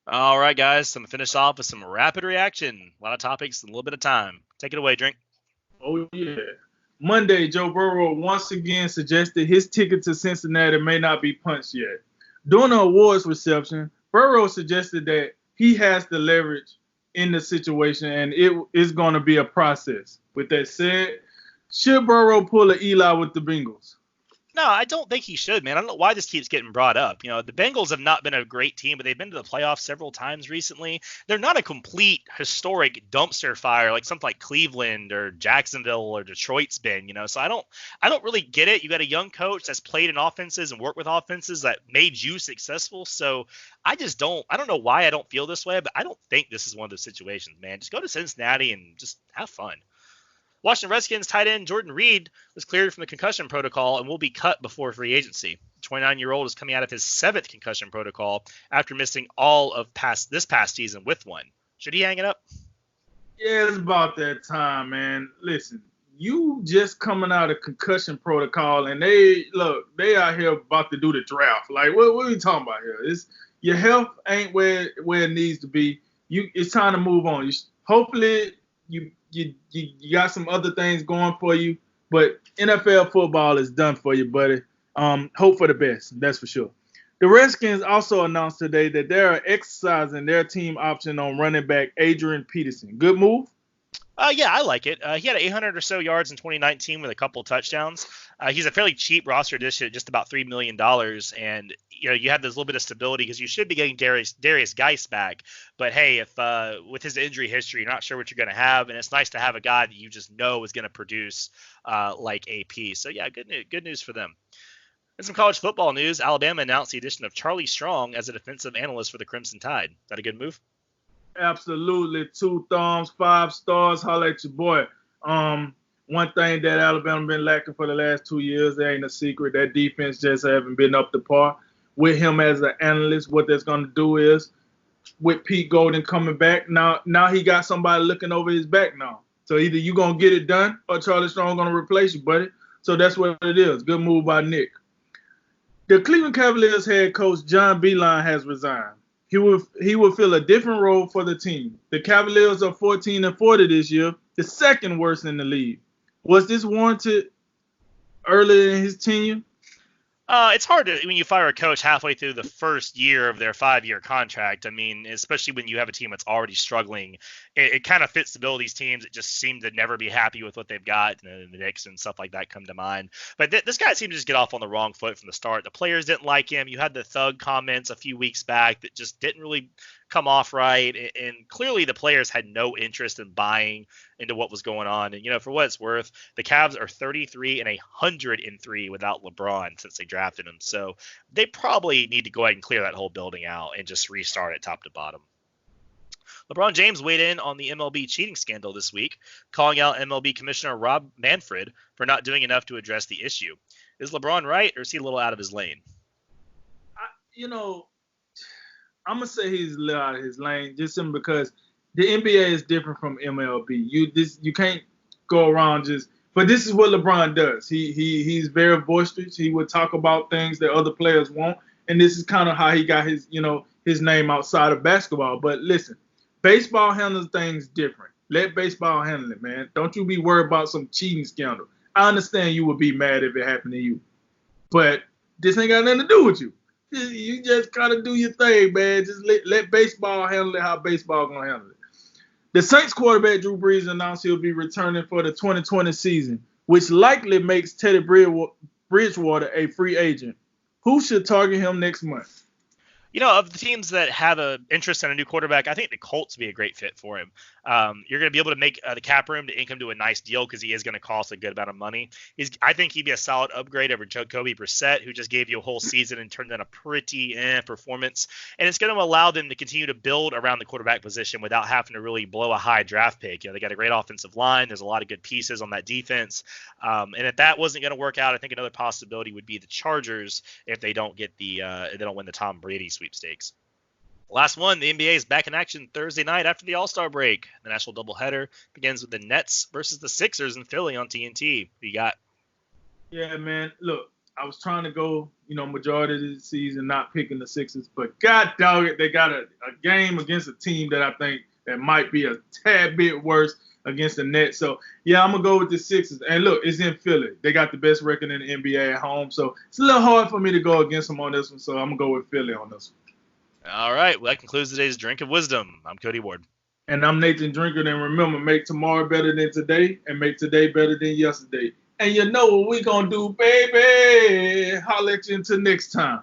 All right, guys. So I'm going to finish off with some rapid reaction. A lot of topics, a little bit of time. Take it away, Drink. Oh, yeah. Monday, Joe Burrow once again suggested his ticket to Cincinnati may not be punched yet. During the awards reception, Burrow suggested that he has the leverage in the situation and it is going to be a process. With that said, should Burrow pull a Eli with the Bengals? No, I don't think he should, man. I don't know why this keeps getting brought up. The Bengals have not been a great team, but they've been to the playoffs several times recently. They're not a complete historic dumpster fire like something like Cleveland or Jacksonville or Detroit's been. So I don't really get it. You got a young coach that's played in offenses and worked with offenses that made you successful. So I don't know why I don't feel this way, but I don't think this is one of those situations, man. Just go to Cincinnati and just have fun. Washington Redskins tight end Jordan Reed was cleared from the concussion protocol and will be cut before free agency. The 29-year-old is coming out of his seventh concussion protocol after missing all of this past season with one. Should he hang it up? Yeah, it's about that time, man. Listen, you just coming out of concussion protocol, and they out here about to do the draft. Like, what are we talking about here? Your health ain't where it needs to be. It's time to move on. Hopefully, you got some other things going for you, but NFL football is done for you, buddy. Hope for the best. That's for sure. The Redskins also announced today that they are exercising their team option on running back Adrian Peterson. Good move. Yeah, I like it. He had 800 or so yards in 2019 with a couple touchdowns. He's a fairly cheap roster addition at just about $3 million. And, you have this little bit of stability because you should be getting Darius Geis back. But, hey, if with his injury history, you're not sure what you're going to have. And it's nice to have a guy that you just know is going to produce like AP. So, yeah, good news for them. In some college football news, Alabama announced the addition of Charlie Strong as a defensive analyst for the Crimson Tide. Is that a good move? Absolutely. 2 thumbs, 5 stars. Holla at your boy. One thing that Alabama been lacking for the last 2 years, there ain't a secret. That defense just haven't been up to par. With him as an analyst, what that's going to do is, with Pete Golden coming back, now he got somebody looking over his back now. So either you going to get it done or Charlie Strong going to replace you, buddy. So that's what it is. Good move by Nick. The Cleveland Cavaliers head coach John Beilein has resigned. He will fill a different role for the team. The Cavaliers are 14-40 this year, the second worst in the league. Was this warranted early in his tenure? It's hard when you fire a coach halfway through the first year of their 5-year contract. I mean, especially when you have a team that's already struggling, it kind of fits the bill of these teams that just seem to never be happy with what they've got. The Knicks and stuff like that come to mind. But this guy seemed to just get off on the wrong foot from the start. The players didn't like him. You had the thug comments a few weeks back that just didn't really come off right, and clearly the players had no interest in buying into what was going on. And for what it's worth, the Cavs are 33 and 103 without LeBron since they drafted him. So they probably need to go ahead and clear that whole building out and just restart it top to bottom. LeBron James weighed in on the MLB cheating scandal this week, calling out MLB Commissioner Rob Manfred for not doing enough to address the issue. Is LeBron right, or is he a little out of his lane? I'm gonna say he's a little out of his lane, just simply because the NBA is different from MLB. You can't go around just. But this is what LeBron does. He's very boisterous. He would talk about things that other players won't, and this is kind of how he got his name outside of basketball. But listen, baseball handles things different. Let baseball handle it, man. Don't you be worried about some cheating scandal. I understand you would be mad if it happened to you, but this ain't got nothing to do with you. You just gotta do your thing, man. Just let baseball handle it how baseball gonna handle it. The Saints quarterback Drew Brees announced he'll be returning for the 2020 season, which likely makes Teddy Bridgewater a free agent. Who should target him next month? Of the teams that have an interest in a new quarterback, I think the Colts would be a great fit for him. You're going to be able to make the cap room to ink him to a nice deal because he is going to cost a good amount of money. I think he'd be a solid upgrade over Jacoby Brissett, who just gave you a whole season and turned in a pretty performance. And it's going to allow them to continue to build around the quarterback position without having to really blow a high draft pick. They got a great offensive line. There's a lot of good pieces on that defense. And if that wasn't going to work out, I think another possibility would be the Chargers if they don't win the Tom Brady sweepstakes. Last one, the NBA is back in action Thursday night after the All-Star break. The national doubleheader begins with the Nets versus the Sixers in Philly on TNT. Who you got? Yeah, man. Look, I was trying to go, majority of the season not picking the Sixers, but God dog it, they got a game against a team that I think that might be a tad bit worse against the Nets. So yeah, I'm gonna go with the Sixers. And look, it's in Philly. They got the best record in the NBA at home, so it's a little hard for me to go against them on this one. So I'm gonna go with Philly on this one. All right, well, that concludes today's Drink of Wisdom. I'm Cody Ward. And I'm Nathan Drinker. And remember, make tomorrow better than today, and make today better than yesterday. And you know what we gonna do, baby. Holla at you until next time.